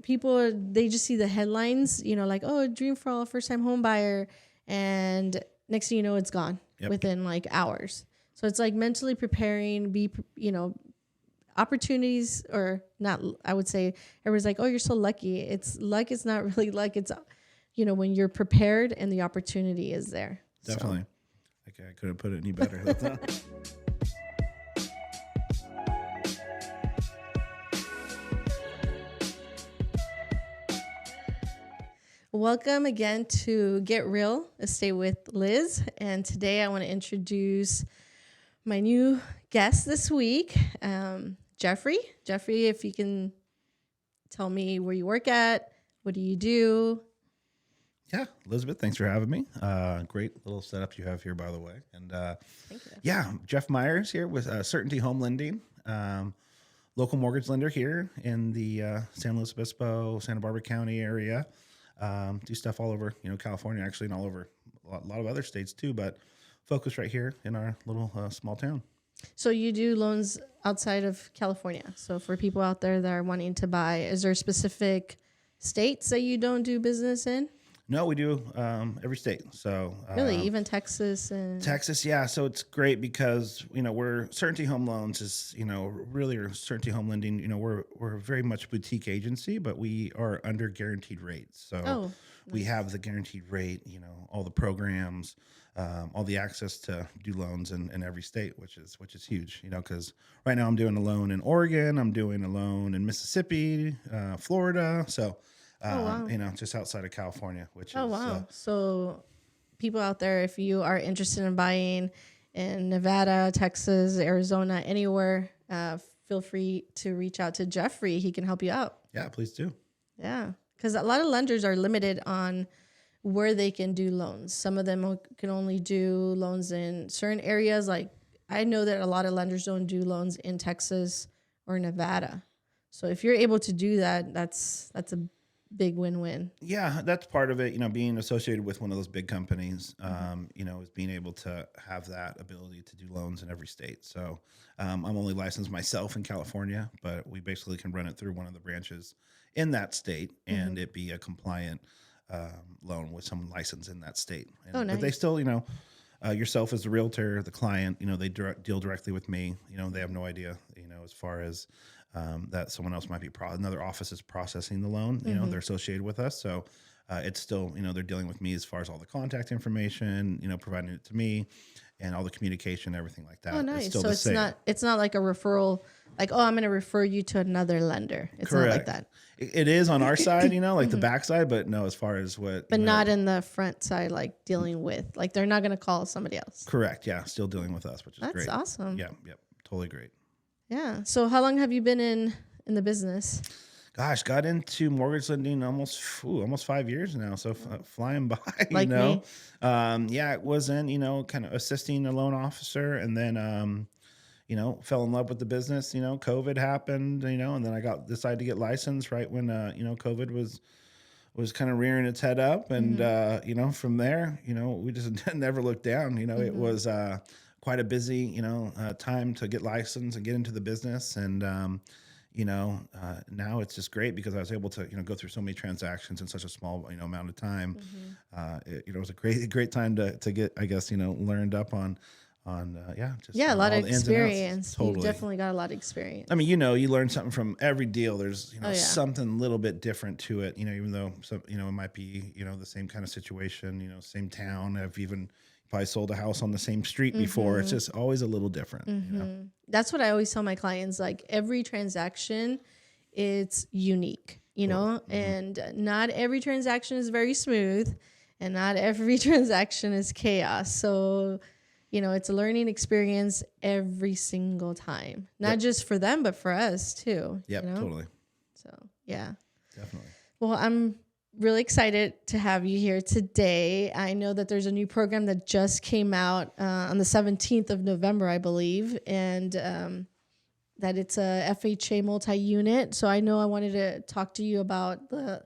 people, they just see the headlines, like, oh, dream for all first time home buyer. And next thing you know, it's gone within like hours. So it's like mentally preparing, opportunities or not. I would say everyone's like, oh, you're so lucky. It's luck. It's not really luck. It's, when you're prepared and the opportunity is there. Definitely. So. Okay, I couldn't put it any better. Welcome again to Get Real Estate with Liz. And today I want to introduce my new guest this week, Jeffrey. Jeffrey, if you can tell me where you work at, what do you do? Yeah, Elizabeth, thanks for having me. Great little setup you have here, by the way. And Thank you. Yeah, Jeff Meyers here with Certainty Home Lending, local mortgage lender here in the San Luis Obispo, Santa Barbara County area. Do stuff all over, California, actually, and all over a lot of other states too, but focus right here in our little small town. So you do loans outside of California. So for people out there that are wanting to buy, is there specific states that you don't do business in? No, we do every state. So really, even Texas and Texas, yeah. So it's great because we're Certainty Home Loans is really our Certainty Home Lending. We're very much a boutique agency, but we are under guaranteed rates. So we have the guaranteed rate. All the programs, all the access to do loans in every state, which is huge. Because right now I'm doing a loan in Oregon, I'm doing a loan in Mississippi, Florida. So. Just outside of California, which is... Oh, wow. So people out there, if you are interested in buying in Nevada, Texas, Arizona, anywhere, feel free to reach out to Jeffrey. He can help you out. Yeah, please do. Yeah, because a lot of lenders are limited on where they can do loans. Some of them can only do loans in certain areas. Like I know that a lot of lenders don't do loans in Texas or Nevada. So if you're able to do that, that's a big win-win. Yeah, that's part of it. Being associated with one of those big companies, is being able to have that ability to do loans in every state. So I'm only licensed myself in California, but we basically can run it through one of the branches in that state and it be a compliant loan with someone licensed in that state. And, nice. But they still, yourself as the realtor, the client, they deal directly with me. They have no idea, as far as that someone else might be another office is processing the loan. They're associated with us, so it's still they're dealing with me as far as all the contact information, providing it to me, and all the communication, everything like that. Oh, nice. It's still so the same. It's not like a referral, like I'm going to refer you to another lender. It's Correct. not like that. It is on our side, like the back side, but no, as far as what. But not in the front side, like dealing with, like they're not going to call somebody else. Correct. Yeah, still dealing with us, which is great. That's awesome. Yeah. Yep. Totally great. Yeah. So how long have you been in the business? Gosh, got into mortgage lending almost 5 years now. So flying by, like me. It was in, kind of assisting a loan officer and then, fell in love with the business, COVID happened, and then I decided to get licensed right when, COVID was kind of rearing its head up. And, from there, we just never looked down, it was, quite a busy, time to get licensed and get into the business. And, now it's just great because I was able to, go through so many transactions in such a small, amount of time. It was a great time to get, I guess, learned up on a lot of experience. Totally. You definitely got a lot of experience. I mean, you learn something from every deal. There's, something a little bit different to it, even though, it might be, the same kind of situation, same town. I've even probably sold a house on the same street before. It's just always a little different. That's what I always tell my clients. Like every transaction, it's unique, and not every transaction is very smooth and not every transaction is chaos. So, it's a learning experience every single time, not just for them, but for us too. Yep, totally. So, yeah. Definitely. Well, I'm really excited to have you here today. I know that there's a new program that just came out on the 17th of November, I believe, and that it's a FHA multi-unit. So I know I wanted to talk to you about the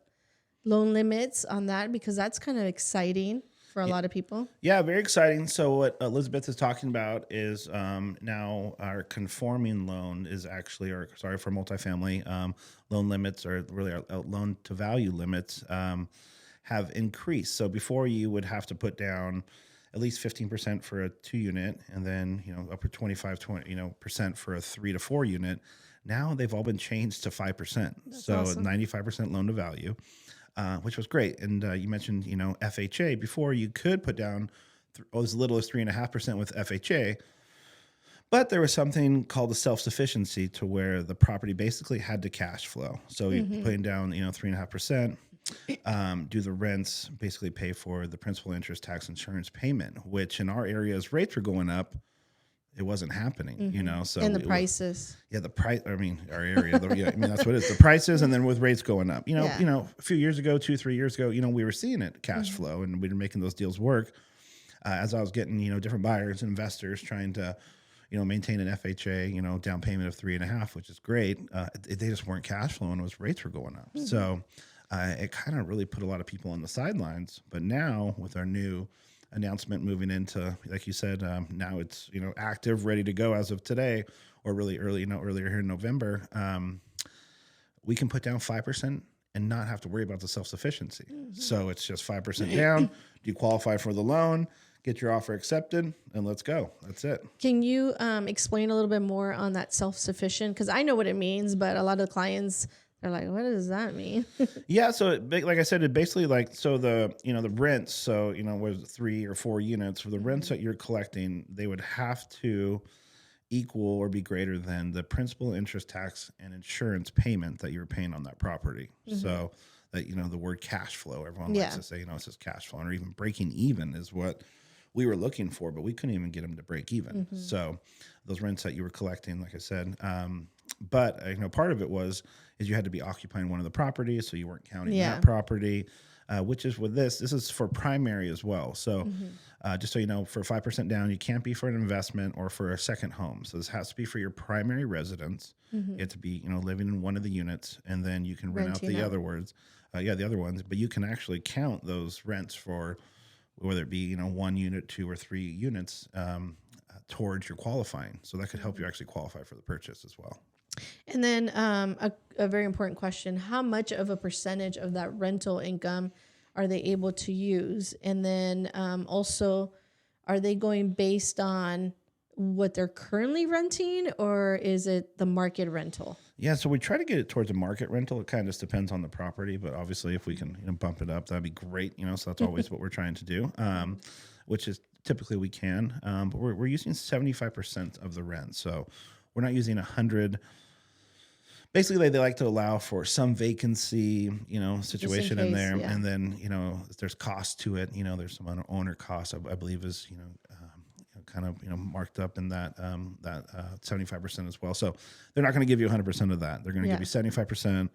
loan limits on that because that's kind of exciting for a lot of people. Yeah, very exciting. So what Elizabeth is talking about is now our conforming loan is actually, for multifamily loan limits, or really our loan to value limits have increased. So before, you would have to put down at least 15% for a 2-unit, and then upper 20% for a 3 to 4 unit. Now they've all been changed to 5%. That's so awesome. 95% loan to value. Which was great. And you mentioned, FHA. Before, you could put down as little as 3.5% with FHA, but there was something called a self-sufficiency, to where the property basically had to cash flow. So you're putting down, 3.5%, do the rents, basically pay for the principal, interest, tax, insurance payment, which in our area, as rates were going up, it wasn't happening, So and the prices. the price. I mean, our area. That's what it is. The prices, and then with rates going up. A few years ago, 2-3 years ago, we were seeing it cash flow, and we were making those deals work. As I was getting, different buyers and investors trying to, maintain an FHA, down payment of 3.5%, which is great. They just weren't cash flowing as rates were going up. So it kind of really put a lot of people on the sidelines. But now, with our new announcement moving into, like you said, now it's active, ready to go as of today, or really earlier here in November, we can put down 5% and not have to worry about the self-sufficiency. So it's just 5% down. Do you qualify for the loan? Get your offer accepted, and let's go. That's it. Can you explain a little bit more on that self-sufficient? Because I know what it means, but a lot of clients, they're like, what does that mean? Yeah. So like I said, it basically the rents. So, with 3 or 4 units, for the rents that you're collecting, they would have to equal or be greater than the principal, interest, tax, and insurance payment that you're paying on that property. So that, the word cash flow, everyone likes to say, it says cash flow, or even breaking even is what we were looking for, but we couldn't even get them to break even. So those rents that you were collecting, like I said, but part of it is you had to be occupying one of the properties, so you weren't counting that property, which is with this is for primary as well. So just so you know, for 5% down, you can't be for an investment or for a second home. So this has to be for your primary residence. You have to be, living in one of the units, and then you can rent out the other ones. The other ones, but you can actually count those rents for whether it be, 1 unit, 2 or 3 units towards your qualifying. So that could help you actually qualify for the purchase as well. And then a very important question, how much of a percentage of that rental income are they able to use? And then also, are they going based on what they're currently renting, or is it the market rental? Yeah, so we try to get it towards a market rental. It kind of just depends on the property, but obviously if we can bump it up, that'd be great. So that's always what we're trying to do, which is typically we can. But we're using 75% of the rent, so we're not using 100%. Basically, they like to allow for some vacancy, situation in there, and then if there's cost to it. There's some owner cost, I believe, is kind of marked up in that 75% as well. So they're not going to give you 100% of that. They're going to give you 75%.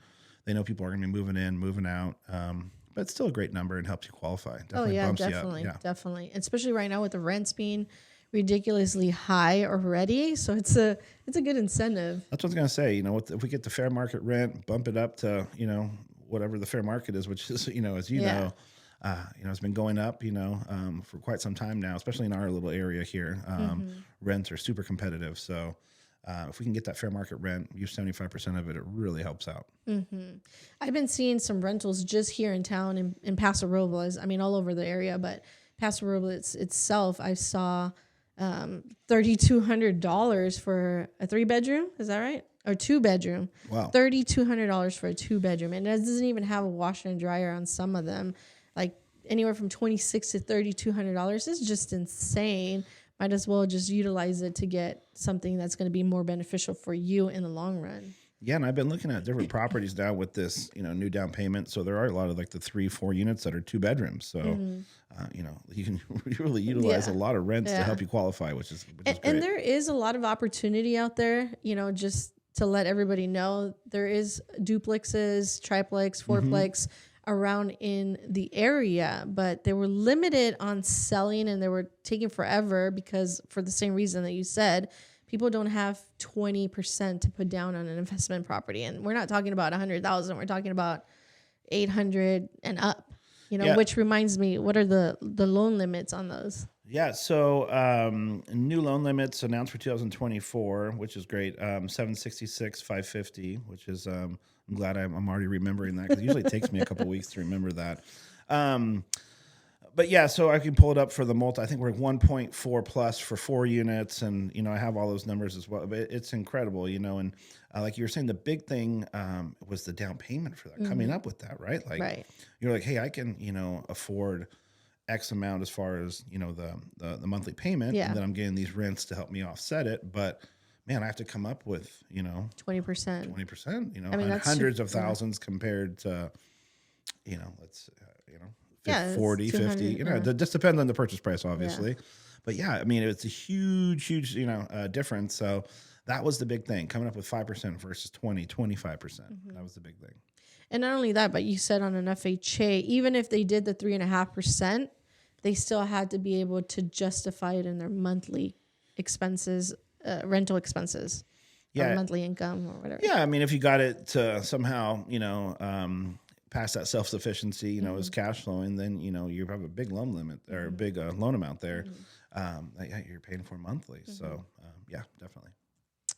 They know people are going to be moving in, moving out, but it's still a great number and helps you qualify. Definitely bumps definitely, you up. definitely, especially right now with the rents being ridiculously high already. So it's a good incentive. That's what I was going to say. If we get the fair market rent, bump it up to whatever the fair market is, which is know. It's been going up, for quite some time now, especially in our little area here. Rents are super competitive. So if we can get that fair market rent, use 75% of it, it really helps out. I've been seeing some rentals just here in town in Paso Robles. I mean, all over the area, but Paso Robles itself, I saw $3,200 for a 3-bedroom. Is that right? Or 2-bedroom. Wow. $3,200 for a 2-bedroom. And it doesn't even have a washer and dryer on some of them. Like anywhere from $2,600 to $3,200 is just insane. Might as well just utilize it to get something that's going to be more beneficial for you in the long run. Yeah, and I've been looking at different properties now with this, new down payment. So there are a lot of like the 3-4 units that are 2 bedrooms. So, you can really utilize a lot of rents to help you qualify, which is great. And there is a lot of opportunity out there, just to let everybody know. There is duplexes, triplex, fourplex around in the area, but they were limited on selling and they were taking forever because for the same reason that you said, people don't have 20% to put down on an investment property. And we're not talking about 100,000. We're talking about 800 and up. Yeah. which reminds me, what are the loan limits on those? Yeah, so new loan limits announced for 2024, which is great. 766, 550, which is I'm glad I'm already remembering that, because it usually takes me a couple weeks to remember that. But yeah, so I can pull it up for the multi. I think we're 1.4 plus for 4 units, and I have all those numbers as well. But it's incredible, and like you were saying, the big thing was the down payment for that. Coming up with that, right? Like, Right. you're like, hey, I can afford X amount as far as the monthly payment, Yeah. and then I'm getting these rents to help me offset it. But man, I have to come up with 20%. 20%, I mean, and that's hundreds of thousands compared to let's 40, 50. It just depends on the purchase price, obviously. But yeah, I mean, it's a huge difference. So that was the big thing, coming up with 5% versus 25%. That was the big thing. And not only that, but you said on an FHA, even if they did the 3.5%, they still had to be able to justify it in their monthly expenses, rental expenses, or monthly income, or whatever. Yeah, I mean, if you got it to somehow, past that self-sufficiency, as cash flowing, then, you have a big loan limit or a big loan amount there that you're paying for monthly. So, yeah, definitely.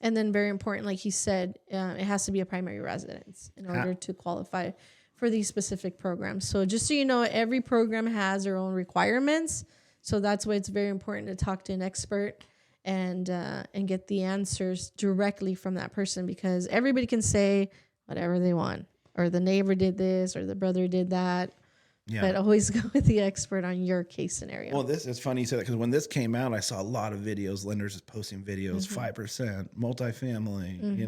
And then very important, like you said, it has to be a primary residence in order to qualify for these specific programs. So just so you know, every program has their own requirements. So that's why it's very important to talk to an expert and get the answers directly from that person, because everybody can say whatever they want, or the neighbor did this, or the brother did that. Yeah. But always go with the expert on your case scenario. Well, this is funny you said that, because when this came out, I saw a lot of videos, lenders posting videos, 5%, multifamily,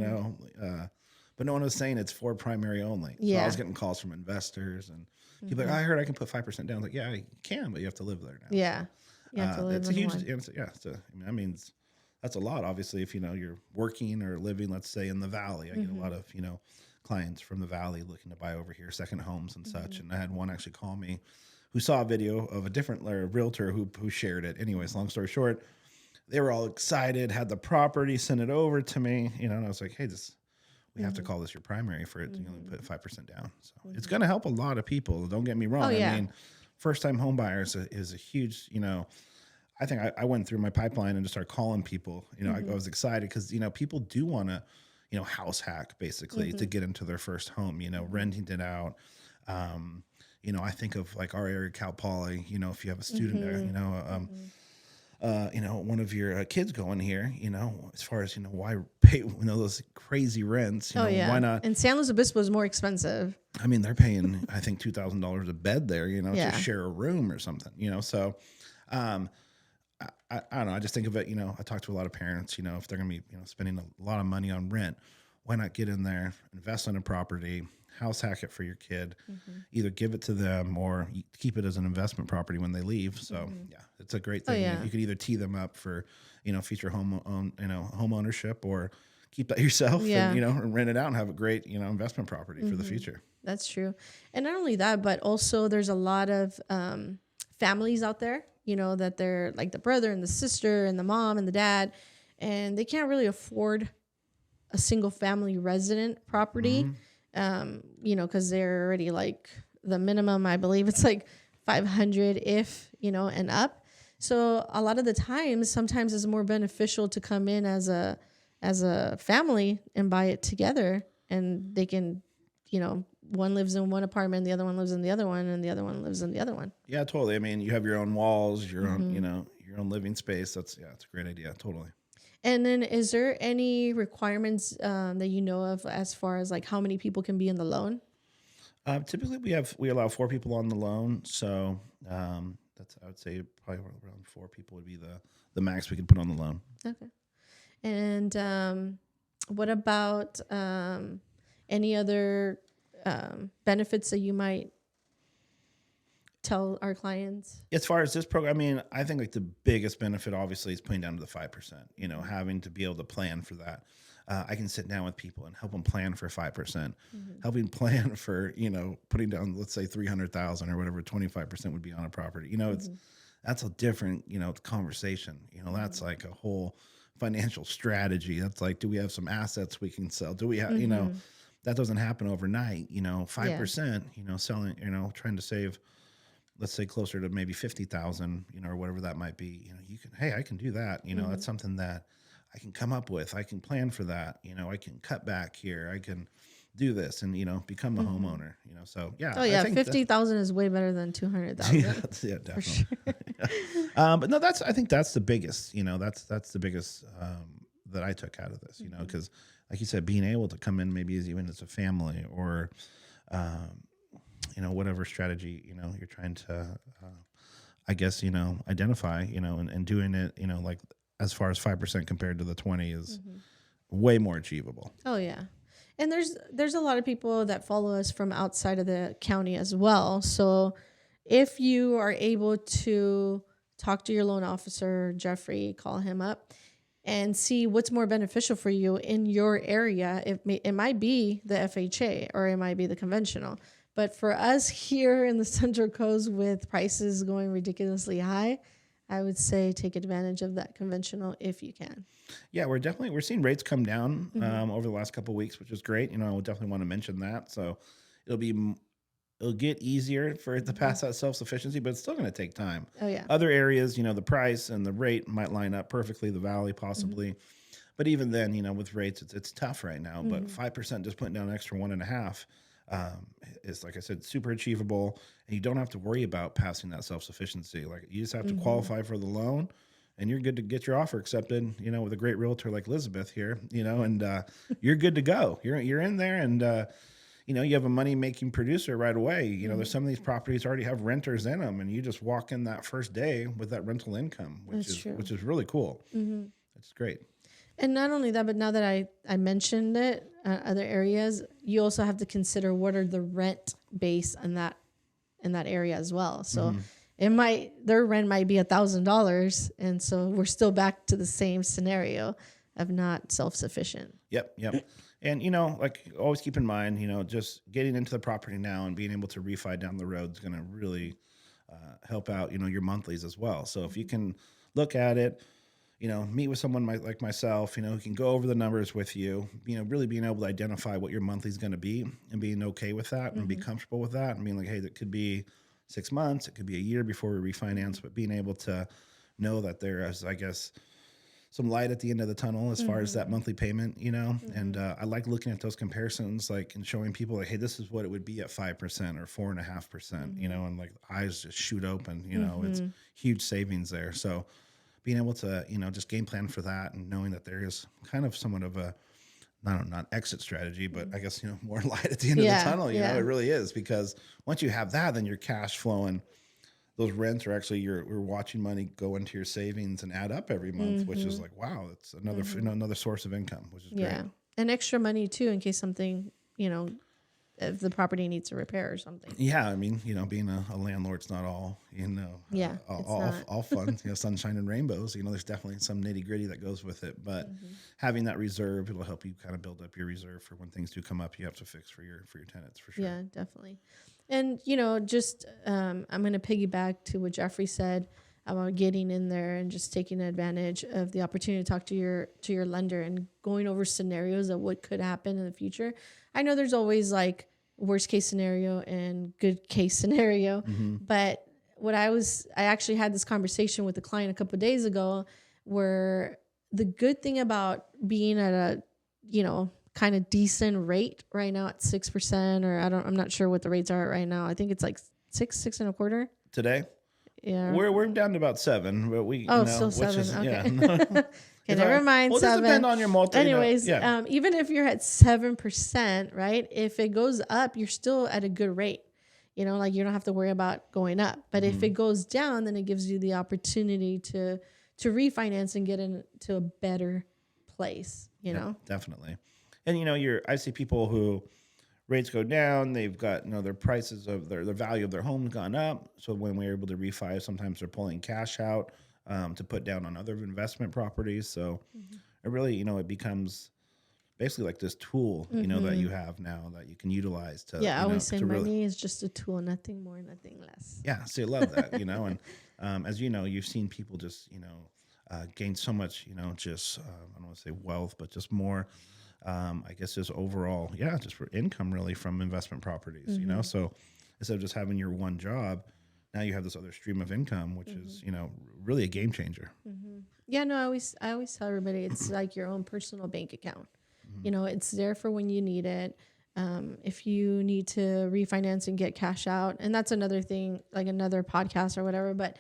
but no one was saying it's for primary only. So I was getting calls from investors and people like, I heard I can put 5% down. I was like, yeah, you can, but you have to live there now. Yeah. You have to live it's a huge, that means that's a lot. Obviously, if, you're working or living, let's say, in the Valley, I get a lot of, clients from the Valley looking to buy over here, second homes and such. And I had one actually call me who saw a video of a different realtor who shared it. Anyways, long story short, they were all excited, had the property, sent it over to me, and I was like, hey, we have to call this your primary for it to put 5% down. So it's going to help a lot of people. Don't get me wrong. I mean, first-time home buyers is a huge, I think I went through my pipeline and just started calling people. I was excited because, people do want to, house hack basically to get into their first home, renting it out. I think of like our area, Cal Poly, if you have a student there, one of your kids going here, as far as, why pay, those crazy rents, why not? And San Luis Obispo is more expensive. I mean, they're paying, I think, $2,000 a bed there, to share a room or something, so, I don't know. I just think of it, I talk to a lot of parents, if they're going to be, spending a lot of money on rent, why not get in there, invest in a property, house hack it for your kid, either give it to them or keep it as an investment property when they leave. So it's a great thing. You could either tee them up for, future home ownership, or keep that yourself and, rent it out and have a great, investment property for the future. That's true. And not only that, but also there's a lot of families out there, that they're like the brother and the sister and the mom and the dad, and they can't really afford a single family resident property, because they're already like the minimum, I believe it's like 500 and up. So a lot of the times, sometimes it's more beneficial to come in as a family and buy it together, and they can, one lives in one apartment, the other one lives in the other one, and the other one lives in the other one. Yeah, totally. I mean, you have your own walls, your own, your own living space. It's a great idea. Totally. And then is there any requirements that you know of as far as like how many people can be in the loan? Typically we allow 4 people on the loan. So that's, I would say probably around 4 people would be the max we could put on the loan. Okay. And what about any other benefits that you might tell our clients? As far as this program, I mean, I think like the biggest benefit obviously is putting down to the 5%, having to be able to plan for that. I can sit down with people and help them plan for 5%, helping plan for, putting down, let's say 300,000 or whatever, 25% would be on a property. That's a different, conversation, that's like a whole financial strategy. That's like, do we have some assets we can sell? Do we have, that doesn't happen overnight, 5%, selling, trying to save, let's say closer to maybe 50,000, or whatever that might be, you can, hey, I can do that. That's something that I can come up with. I can plan for that. I can cut back here. I can do this and, become a homeowner, so yeah. Oh yeah. 50,000 is way better than 200,000. Yeah, definitely. Sure. But no, I think that's the biggest, that's the biggest, that I took out of this, because like you said, being able to come in maybe even as a family or, whatever strategy, you're trying to, I guess, identify, and doing it, like as far as 5% compared to the 20 is way more achievable. Oh yeah. And there's a lot of people that follow us from outside of the county as well. So if you are able to talk to your loan officer, Jeffrey, call him up and see what's more beneficial for you in your area. It might be the FHA or it might be the conventional. But for us here in the Central Coast with prices going ridiculously high, I would say take advantage of that conventional if you can. Yeah, we're seeing rates come down over the last couple of weeks, which is great. I would definitely want to mention that. So it'll get easier for it to pass that self-sufficiency, but it's still going to take time. Oh yeah. Other areas, the price and the rate might line up perfectly, the valley possibly. But even then, with rates, it's tough right now. But 5%, just putting down an extra 1.5%, is, like I said, super achievable, and you don't have to worry about passing that self-sufficiency. Like, you just have to qualify for the loan, and you're good to get your offer accepted, with a great realtor like Elizabeth here, and you're good to go. You're in there, and you have a money-making producer right away. There's some of these properties already have renters in them, and you just walk in that first day with that rental income, which is really cool. It's great. And not only that, but now that I mentioned it, other areas, you also have to consider what are the rent base in that area as well. So their rent might be $1,000, and so we're still back to the same scenario of not self-sufficient. Yep. And like, always keep in mind, just getting into the property now and being able to refi down the road is going to really help out, your monthlies as well. So if you can look at it, meet with someone like myself, who can go over the numbers with you, really being able to identify what your monthly is going to be and being okay with that and be comfortable with that and being like, hey, that could be 6 months, it could be a year before we refinance, but being able to know that there is, I guess, some light at the end of the tunnel as far as that monthly payment, and I like looking at those comparisons, like, and showing people like, hey, this is what it would be at 5% or 4.5%, and like eyes just shoot open, it's huge savings there. So being able to, just game plan for that and knowing that there is kind of somewhat of a, not exit strategy, but I guess, more light at the end of the tunnel, you know, it really is, because once you have that, then your cash flowing, those rents are actually, you're watching money go into your savings and add up every month, which is like, wow, it's another, another source of income, which is great. Yeah. And extra money too, in case something, if the property needs a repair or something. Yeah, I mean, being a landlord's not all, all fun, sunshine and rainbows. There's definitely some nitty gritty that goes with it, but having that reserve, it'll help you kind of build up your reserve for when things do come up. You have to fix for your tenants, for sure. Yeah, definitely. And just I'm going to piggyback to what Jeffrey said about getting in there and just taking advantage of the opportunity to talk to your lender and going over scenarios of what could happen in the future. I know there's always like worst case scenario and good case scenario, but I actually had this conversation with a client a couple of days ago, where the good thing about being at a, kind of decent rate right now at 6%, or I'm not sure what the rates are right now. I think it's like 6.25 today. Yeah, we're down to about 7, but we still 7. Is, okay. Okay, never mind. Well, 7. Depend on your multi. Anyways, even if you're at 7%, right? If it goes up, you're still at a good rate. Like, you don't have to worry about going up. But if it goes down, then it gives you the opportunity to refinance and get into a better place. Definitely. And I see people who rates go down, they've got their prices of their value of their home's gone up. So when we're able to refi, sometimes they're pulling cash out to put down on other investment properties. So it really, it becomes basically like this tool, that you have now that you can utilize to. Yeah, I always say money is just a tool, nothing more, nothing less. Yeah, so I love that, and as you've seen people just, gain so much, just I don't want to say wealth, but just more. I guess just overall, just for income really from investment properties, So instead of just having your one job, now you have this other stream of income, which is, really a game changer. Yeah, no, I always tell everybody it's like your own personal bank account. It's there for when you need it. If you need to refinance and get cash out, and that's another thing, like another podcast or whatever, but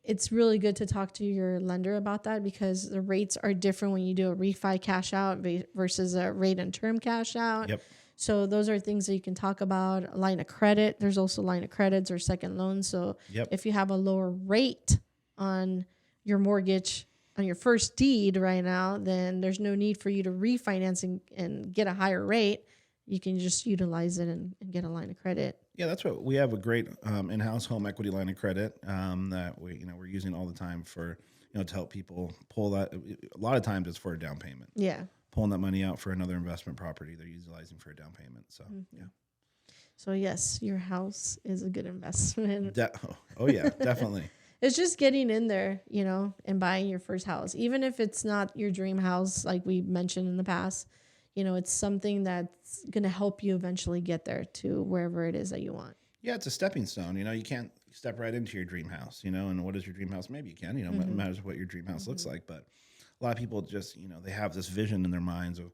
it's really good to talk to your lender about that, because the rates are different when you do a refi cash out versus a rate and term cash out. Yep. So those are things that you can talk about. A line of credit. There's also line of credits or second loans. So if you have a lower rate on your mortgage on your first deed right now, then there's no need for you to refinance and get a higher rate. You can just utilize it and get a line of credit. Yeah, that's what we have, a great in-house home equity line of credit that we're using all the time for, to help people pull that. A lot of times it's for a down payment. Yeah. Pulling that money out for another investment property they're utilizing for a down payment. So, yeah. So yes, your house is a good investment. Oh yeah, definitely. It's just getting in there, and buying your first house. Even if it's not your dream house, like we mentioned in the past, it's something that's going to help you eventually get there to wherever it is that you want. Yeah, it's a stepping stone. You can't step right into your dream house, and what is your dream house? Maybe you can, it matters what your dream house looks like. But a lot of people just, they have this vision in their minds of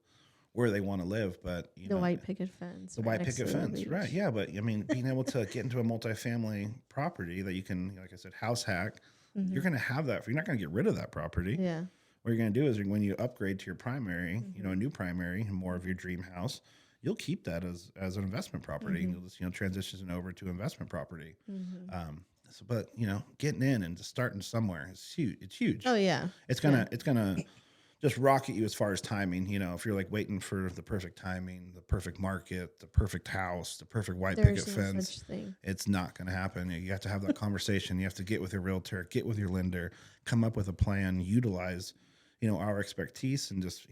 where they want to live. But, the white picket fence. The white picket fence, right. Yeah, but, being able to get into a multifamily property that you can, like I said, house hack, you're going to have that. You're not going to get rid of that property. Yeah. What you're going to do is when you upgrade to your primary, a new primary and more of your dream house, you'll keep that as an investment property. And you'll just, transition it over to investment property. But, getting in and just starting somewhere is huge. It's huge. Oh, yeah. It's going to just rocket you as far as timing. If you're like waiting for the perfect timing, the perfect market, the perfect house, the perfect white picket fence, it's not going to happen. You have to have that conversation. You have to get with your realtor, get with your lender, come up with a plan, utilize our expertise, and just,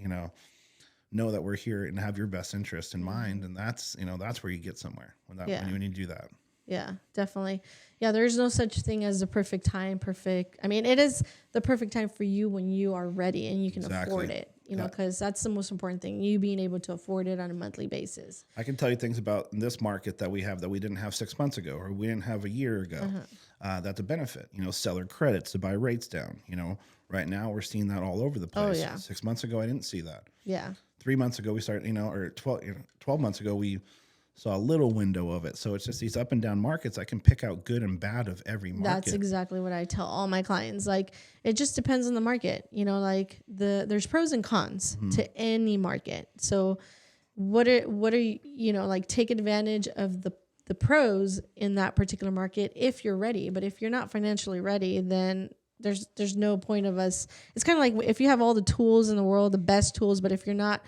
know that we're here and have your best interest in mind. And that's where you get somewhere when you need to do that. Yeah, definitely. Yeah, there's no such thing as the perfect time. It is the perfect time for you when you are ready and you can afford it, because that's the most important thing, you being able to afford it on a monthly basis. I can tell you things about this market that we have that we didn't have 6 months ago, or we didn't have a year ago. That's a benefit, seller credits to buy rates down. Right now we're seeing that all over the place. Oh, yeah. 6 months ago, I didn't see that. Yeah. 3 months ago, we started, or 12 months ago, we saw a little window of it. So it's just these up and down markets. I can pick out good and bad of every market. That's exactly what I tell all my clients. Like, it just depends on the market. There's pros and cons to any market. So what are you, take advantage of the pros in that particular market if you're ready. But if you're not financially ready, then there's no point of us. It's kind of like if you have all the tools in the world, the best tools, but if you're not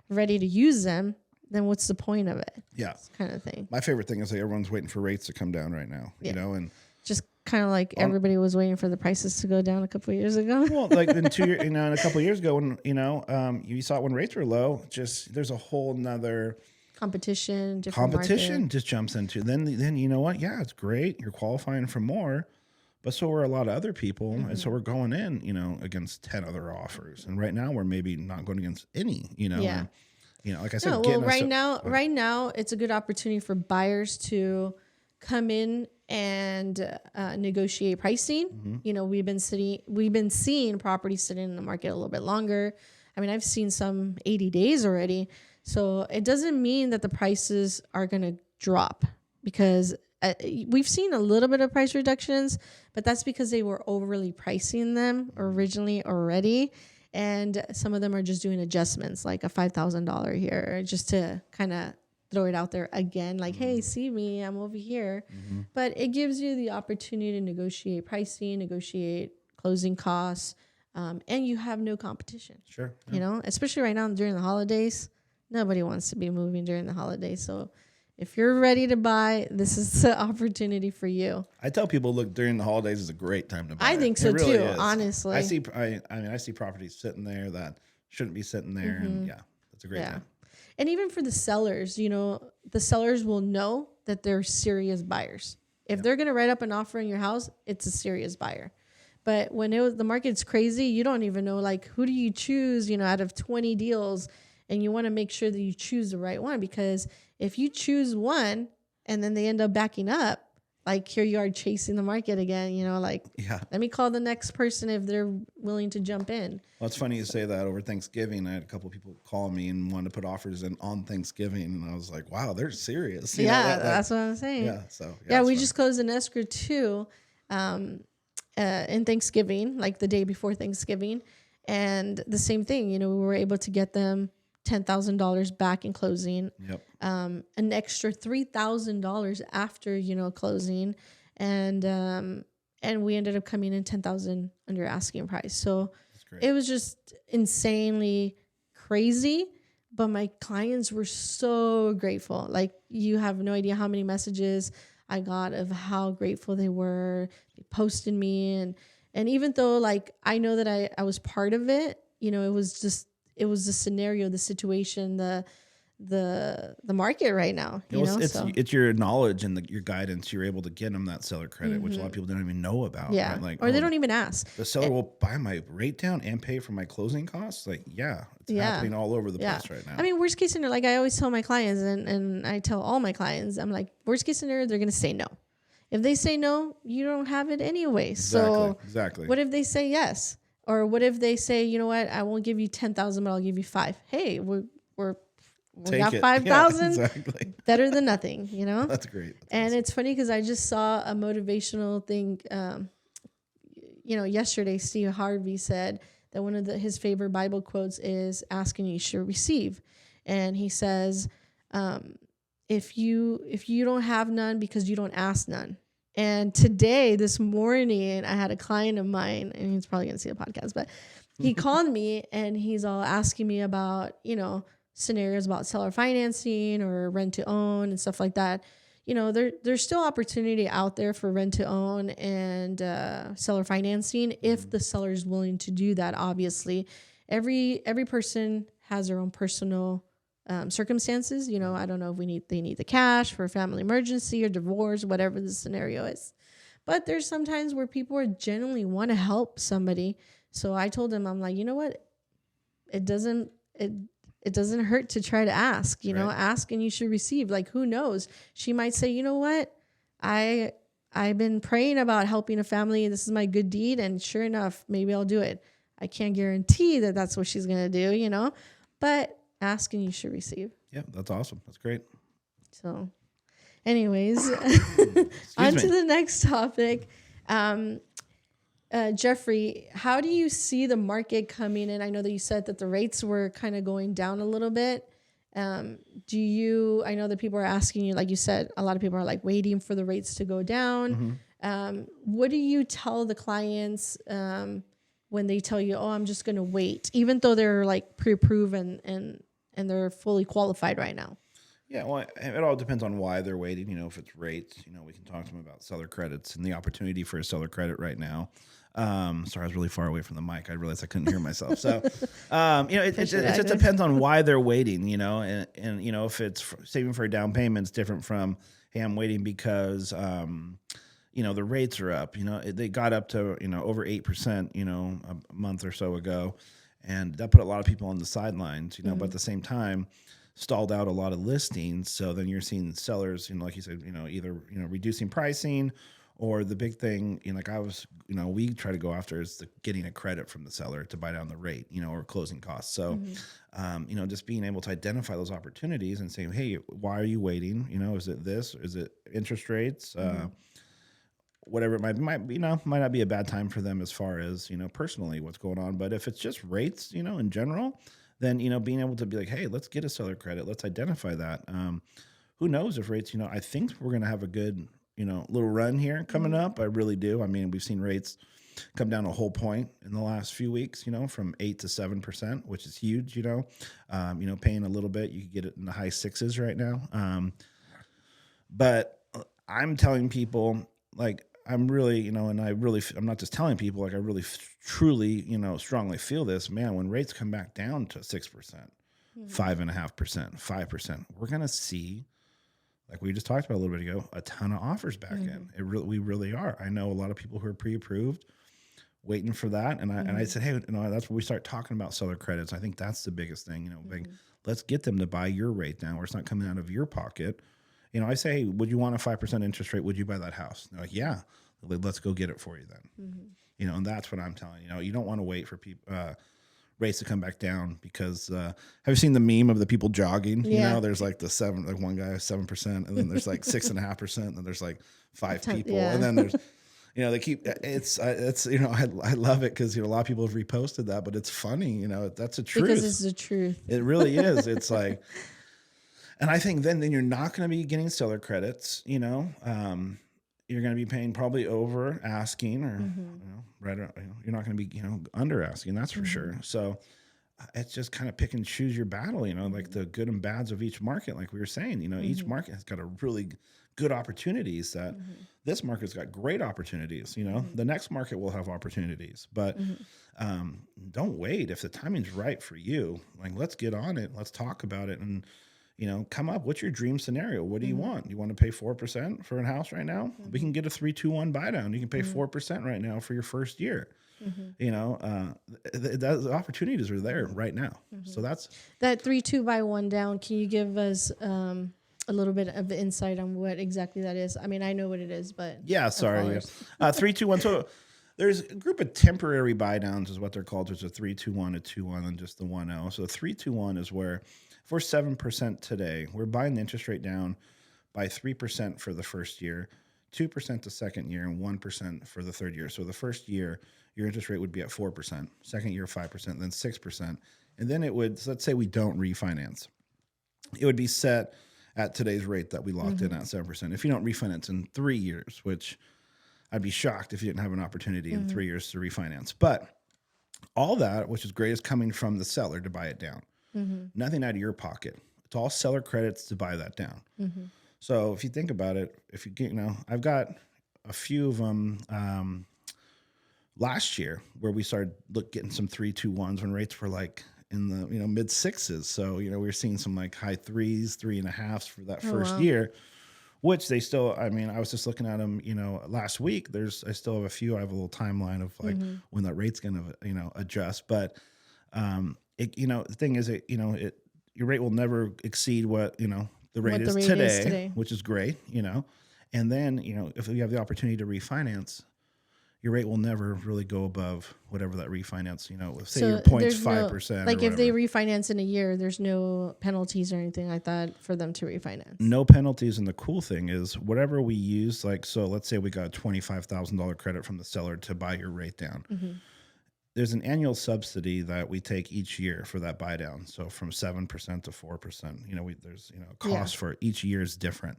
ready to use them, then what's the point of it? Yeah. Kind of thing. My favorite thing is like everyone's waiting for rates to come down right now, and just kind of like everybody was waiting for the prices to go down a couple of years ago. Well, like in 2 years, and a couple of years ago when, you saw it when rates were low, just there's a whole nother competition market. Just jumps into. Then you know what? Yeah, it's great. You're qualifying for more. But so are a lot of other people, and so we're going in, against 10 other offers. And right now we're maybe not going against any, Yeah. And, like I said, right now it's a good opportunity for buyers to come in and negotiate pricing. We've been seeing properties sitting in the market a little bit longer. I've seen some 80 days already. So it doesn't mean that the prices are going to drop, because we've seen a little bit of price reductions, but that's because they were overly pricing them originally already. And some of them are just doing adjustments, like a $5,000 here, just to kind of throw it out there again, like, hey, see me, I'm over here. But it gives you the opportunity to negotiate pricing, negotiate closing costs, and you have no competition. Sure. Yeah. Especially right now during the holidays, nobody wants to be moving during the holidays. So if you're ready to buy, this is the opportunity for you. I tell people, look, during the holidays is a great time to buy. I think so really too, is. Honestly. I see properties sitting there that shouldn't be sitting there, and that's a great time. And even for the sellers, the sellers will know that they're serious buyers. If they're going to write up an offer in your house, it's a serious buyer. But when the market's crazy, you don't even know, like, who do you choose, out of 20 deals, and you want to make sure that you choose the right one, because if you choose one and then they end up backing up, like here you are chasing the market again, like, let me call the next person if they're willing to jump in. Well, it's funny you say that. Over Thanksgiving, I had a couple of people call me and wanted to put offers in on Thanksgiving, and I was like, wow, they're serious. You know, that's what I'm saying. Yeah. So we just closed an escrow too, in Thanksgiving, like the day before Thanksgiving. And the same thing, we were able to get them $10,000 back in closing. Yep. An extra $3,000 after, closing. And we ended up coming in $10,000 under asking price. So it was just insanely crazy, but my clients were so grateful. Like, you have no idea how many messages I got of how grateful they were. They posted me. And even though, like, I know that I was part of it, it was the scenario, the situation, the market right now. It's your knowledge and your guidance. You're able to get them that seller credit, which a lot of people don't even know about. Yeah, right? Like, or they don't even ask. The seller will buy my rate down and pay for my closing costs. Like, it's happening all over the place right now. I mean, worst case scenario, like I always tell my clients, and I tell all my clients, I'm like, worst case scenario, they're going to say no. If they say no, you don't have it anyway. Exactly. What if they say yes? Or what if they say, you know what, I won't give you 10,000, but I'll give you 5. Hey, we got 5,000. Yeah, exactly. Better than nothing, That's great. That's and awesome. It's funny because I just saw a motivational thing. Yesterday, Steve Harvey said that one of his favorite Bible quotes is "Ask and you shall receive," and he says, "If you don't have none because you don't ask none." And this morning, I had a client of mine, and he's probably going to see the podcast, but he called me and he's all asking me about, scenarios about seller financing or rent to own and stuff like that. There's still opportunity out there for rent to own and seller financing if the seller is willing to do that. Obviously, every person has their own personal circumstances. I don't know if they need the cash for a family emergency or divorce, whatever the scenario is. But there's sometimes where people genuinely want to help somebody. So I told him, I'm like, you know what? It doesn't hurt to try to ask, ask and you should receive. Like, who knows? She might say, you know what? I've been praying about helping a family. This is my good deed. And sure enough, maybe I'll do it. I can't guarantee that that's what she's going to do, but ask and you should receive. Yeah, that's awesome. That's great. So anyways, on to the next topic. Jeffrey, how do you see the market coming in? I know that you said that the rates were kind of going down a little bit. I know that people are asking you, like you said, a lot of people are like waiting for the rates to go down. What do you tell the clients when they tell you, oh, I'm just going to wait, even though they're like pre-approved and they're fully qualified right now? Yeah, well, it all depends on why they're waiting. If it's rates, we can talk to them about seller credits and the opportunity for a seller credit right now. Sorry, I was really far away from the mic. I realized I couldn't hear myself. So, it just depends on why they're waiting, and if it's saving for a down payment, it's different from, hey, I'm waiting because, the rates are up. They got up to, over 8%, a month or so ago. And that put a lot of people on the sidelines, but at the same time, stalled out a lot of listings. So then you're seeing sellers, like you said, either, reducing pricing, or the big thing, we try to go after is getting a credit from the seller to buy down the rate, or closing costs. So, just being able to identify those opportunities and saying, hey, why are you waiting? Is it this? Is it interest rates? Whatever it might not be a bad time for them as far as, personally what's going on. But if it's just rates, in general, then, being able to be like, hey, let's get a seller credit. Let's identify that. Who knows if rates, I think we're going to have a good, little run here coming up. I really do. I mean, we've seen rates come down a whole point in the last few weeks, from 8 to 7%, which is huge, paying a little bit, you could get it in the high 6s right now. But I'm telling people, like, I'm really, and I'm not just telling people, like, I really truly, strongly feel this, man, when rates come back down to 6%, 5.5%, 5%, we're going to see, like we just talked about a little bit ago, a ton of offers back in. We really are. I know a lot of people who are pre-approved waiting for that. And I said, hey, that's when we start talking about seller credits. I think that's the biggest thing, like, let's get them to buy your rate down where it's not coming out of your pocket. I say, hey, would you want a 5% interest rate? Would you buy that house? They're like, yeah, let's go get it for you then. And that's what I'm telling you. You don't want to wait for people, rates to come back down because have you seen the meme of the people jogging? There's like one guy 7%, and then there's like 6.5%, and then there's like 5 people, and then there's they keep it's I love it because a lot of people have reposted that, but it's funny, that's the truth. Because it's the truth. It really is. It's like, and I think then you're not going to be getting seller credits. You're going to be paying probably over asking, or right. You're not going to be under asking. That's for sure. So it's just kind of pick and choose your battle. Like the good and bads of each market. Like we were saying, each market has got a really good opportunities that this market's got great opportunities. The next market will have opportunities, but don't wait. If the timing's right for you, like let's get on it. Let's talk about it and, come up. What's your dream scenario? What do you want? You want to pay 4% for a house right now? We can get a 3-2-1 buy down. You can pay 4% right now for your first year. The opportunities are there right now. So that's that 3-2 buy 1 down. Can you give us a little bit of insight on what exactly that is? I mean, I know what it is, but yeah, sorry. 3-2-1. So there's a group of temporary buy downs is what they're called. There's a 3-2-1, a 2-1, and just the 1-0. So 3-2-1 is where if we're 7% today, we're buying the interest rate down by 3% for the first year, 2% the second year, and 1% for the third year. So the first year, your interest rate would be at 4%, second year 5%, then 6%. And then it would, so let's say we don't refinance. It would be set at today's rate that we locked in at 7%. If you don't refinance in 3 years, which I'd be shocked if you didn't have an opportunity in 3 years to refinance. But all that, which is great, is coming from the seller to buy it down. Nothing out of your pocket. It's all seller credits to buy that down. So if you think about it, if you get, I've got a few of them last year where we started getting some 3-2-1s when rates were like in the mid 6s. So we were seeing some like high 3s, 3.5s for that first year, which they still. I mean, I was just looking at them, last week. I still have a few. I have a little timeline of like when that rate's going to adjust, but. The thing is, your rate will never exceed what, the rate is today, which is great, and then, if you have the opportunity to refinance, your rate will never really go above whatever that refinance, say so your point's 5%. Like if they refinance in a year, there's no penalties or anything like that for them to refinance. No penalties. And the cool thing is whatever we use, like, so let's say we got a $25,000 credit from the seller to buy your rate down. There's an annual subsidy that we take each year for that buy down. So from 7% to 4%, there's, cost for each year is different.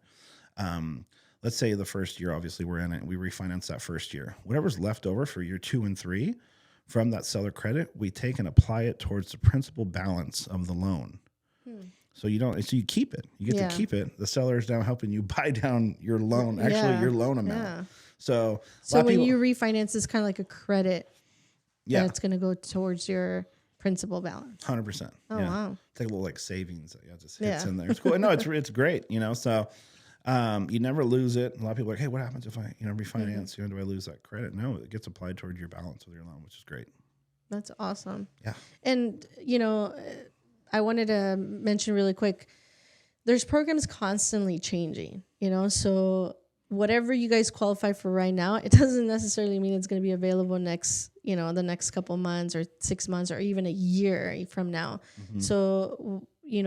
Let's say the first year, obviously we're in it, we refinance that first year. Whatever's left over for year 2 and 3 from that seller credit, we take and apply it towards the principal balance of the loan. So you keep it. You get to keep it. The seller is now helping you buy down your loan, your loan amount. Yeah. So when you refinance, it's kind of like a credit. Yeah, it's going to go towards your principal balance. 100%. Oh, wow. Take a little like savings that just hits in there. It's cool. No, it's great. So you never lose it. A lot of people are like, hey, what happens if I refinance? Do I lose that credit? No, it gets applied towards your balance of your loan, which is great. That's awesome. Yeah. And I wanted to mention really quick. There's programs constantly changing. So whatever you guys qualify for right now, it doesn't necessarily mean it's going to be available next, the next couple months or 6 months or even a year from now. So,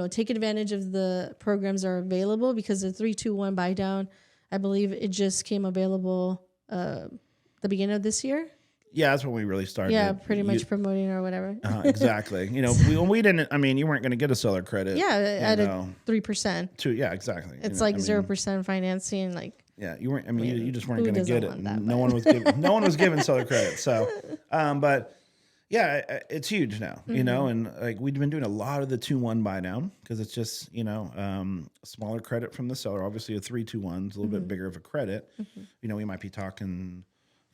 take advantage of the programs that are available because the 3-2-1 buy down, I believe it just came available the beginning of this year. Yeah, that's when we really started. Yeah, pretty much promoting or whatever. Exactly. We didn't. I mean, you weren't going to get a seller credit. Yeah, at a 3%. Yeah, exactly. It's 0% financing, like. Yeah, you weren't. I mean, you just weren't going to get it. No one was giving seller credit. So, but yeah, it's huge now. And like we've been doing a lot of the 2-1 buy down because it's just smaller credit from the seller. Obviously, a 3-2-1 is a little bit bigger of a credit. We might be talking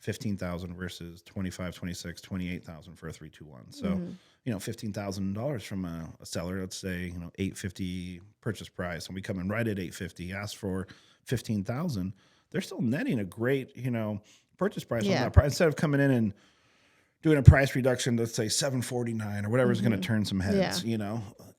15,000 versus 25, 26, 28,000 for a 3-2-1. So, $15,000 from a seller, let's say, $850 purchase price, and we come in right at $850, ask for $15,000. They're still netting a great, purchase price on that price instead of coming in and doing a price reduction, let's say $749 or whatever is going to turn some heads,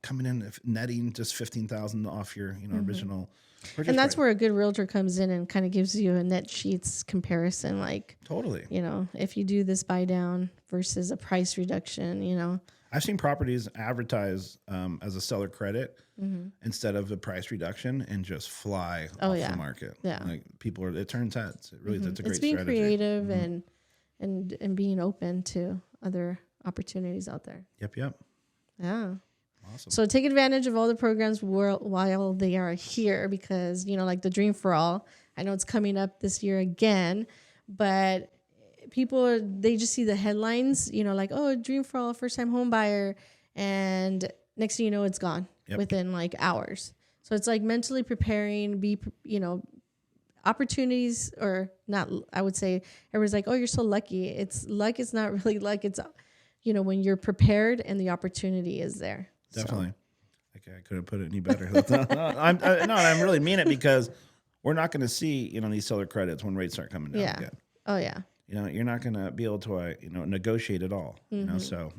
coming in netting just $15,000 off your, original purchase And that's price. where a good realtor comes in and kind of gives you a net sheets comparison. Like, totally, if you do this buy down versus a price reduction, I've seen properties advertise as a seller credit instead of a price reduction and just fly off the market. Yeah. Like it turns heads. It really, that's a great It's being strategy. creative and being open to other opportunities out there. Yep. Yeah. Awesome. So take advantage of all the programs while they are here, because, like the Dream for All, I know it's coming up this year again, but people, they just see the headlines, like, oh, Dream for All, first time home buyer. And next thing you know, it's gone within like hours. So it's like mentally preparing, opportunities, or not, I would say everyone's like, oh, you're so lucky. It's luck. It's not really luck. It's, when you're prepared and the opportunity is there. Definitely. So. Okay, I couldn't put it any better. I really mean it, because we're not going to see, these seller credits when rates start coming down again. Oh yeah. You're not going to be able to, negotiate at all. So,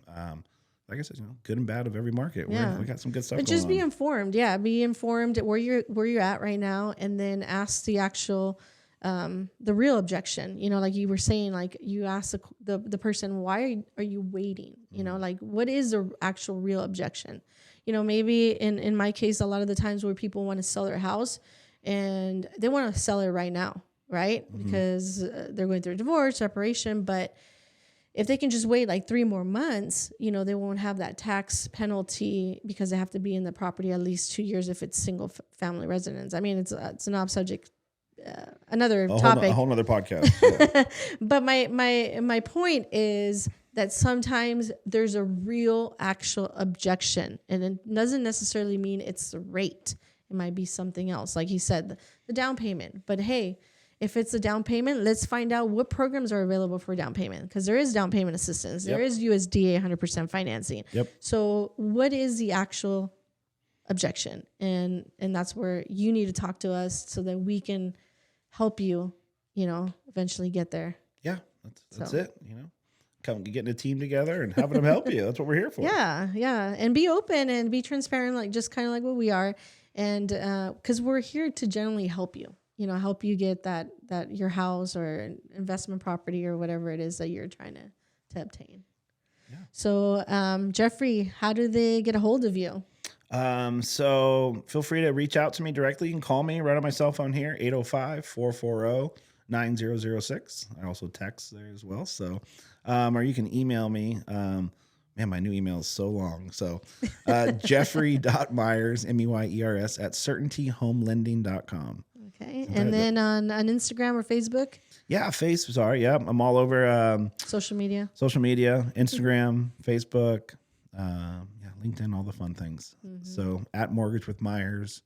like I said, good and bad of every market. We got some good stuff. But just be informed. Yeah, be informed where you're at right now, and then ask the actual, the real objection. Like you were saying, like you ask the person, why are you waiting? Like what is the actual real objection? Maybe in my case, a lot of the times where people want to sell their house and they want to sell it right now, right? Because they're going through a divorce, separation, but if they can just wait like 3 more months, they won't have that tax penalty because they have to be in the property at least 2 years if it's single family residence. I mean, it's an off subject, another topic, a whole nother podcast. Yeah. But my point is that sometimes there's a real actual objection, and it doesn't necessarily mean it's the rate. It might be something else. Like he said, the down payment. But hey, if it's a down payment, let's find out what programs are available for down payment, because there is down payment assistance. There is USDA 100% financing. Yep. So what is the actual objection? And that's where you need to talk to us so that we can help you, eventually get there. Yeah, that's it. Come getting a team together and having them help you. That's what we're here for. Yeah. And be open and be transparent, like just kind of like what we are. And because we're here to generally help you. Help you get that your house or investment property or whatever it is that you're trying to obtain. Yeah. So, Jeffrey, how do they get a hold of you? So feel free to reach out to me directly. You can call me right on my cell phone here, 805-440-9006. I also text there as well. So, or you can email me. Man, my new email is so long. So, Jeffrey.Meyers, Meyers, at certaintyhomelending.com. Okay. And then on Instagram or Facebook? Yeah, Sorry. Yeah, I'm all over social media, Instagram, Facebook, LinkedIn, all the fun things. So at Mortgage with Myers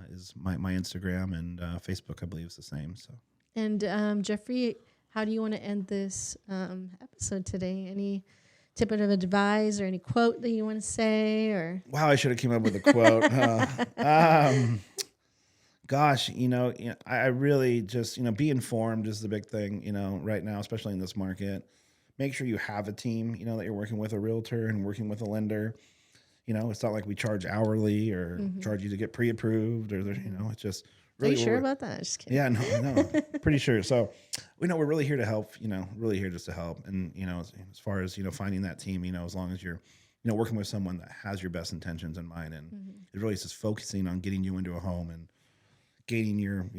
is my Instagram, and Facebook, I believe, is the same. So. And Jeffrey, how do you want to end this episode today? Any tip of advice or any quote that you want to say? Or wow, I should have came up with a quote. Gosh, I really just, be informed is the big thing, right now, especially in this market. Make sure you have a team, that you're working with a realtor and working with a lender. It's not like we charge hourly or charge you to get pre-approved or, it's just really. Are you sure about that? Just kidding. Yeah, no, pretty sure. So, we're really here to help, really here just to help. And, as far as, finding that team, as long as you're, working with someone that has your best intentions in mind. And it really is just focusing on getting you into a home and gaining your,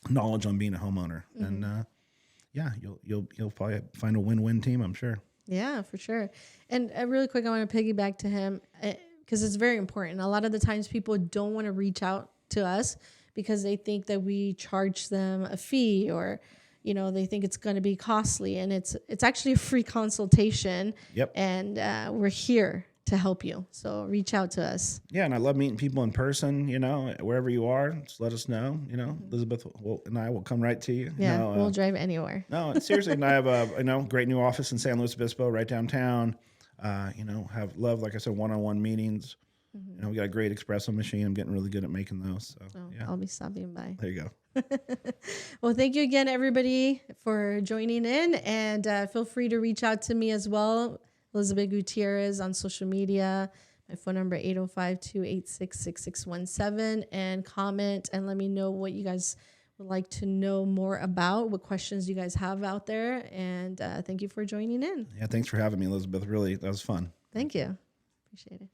knowledge on being a homeowner. And, you'll probably find a win-win team, I'm sure. Yeah, for sure. And really quick, I want to piggyback to him because it's very important. A lot of the times people don't want to reach out to us because they think that we charge them a fee, or, they think it's going to be costly, and it's actually a free consultation. Yep. And we're here to help you. So reach out to us. Yeah. And I love meeting people in person, wherever you are, just let us know, Elizabeth and I will come right to you. Yeah. We'll drive anywhere. No, seriously. And I have a, great new office in San Luis Obispo, right downtown. Love, like I said, one-on-one meetings, You know, we got a great espresso machine. I'm getting really good at making those. So yeah, I'll be stopping by. There you go. Well, thank you again, everybody, for joining in. And feel free to reach out to me as well, Elizabeth Gutierrez, on social media. My phone number, 805-286-6617. And comment and let me know what you guys would like to know more about, what questions you guys have out there. And thank you for joining in. Yeah, thanks for having me, Elizabeth. Really, that was fun. Thank you. Appreciate it.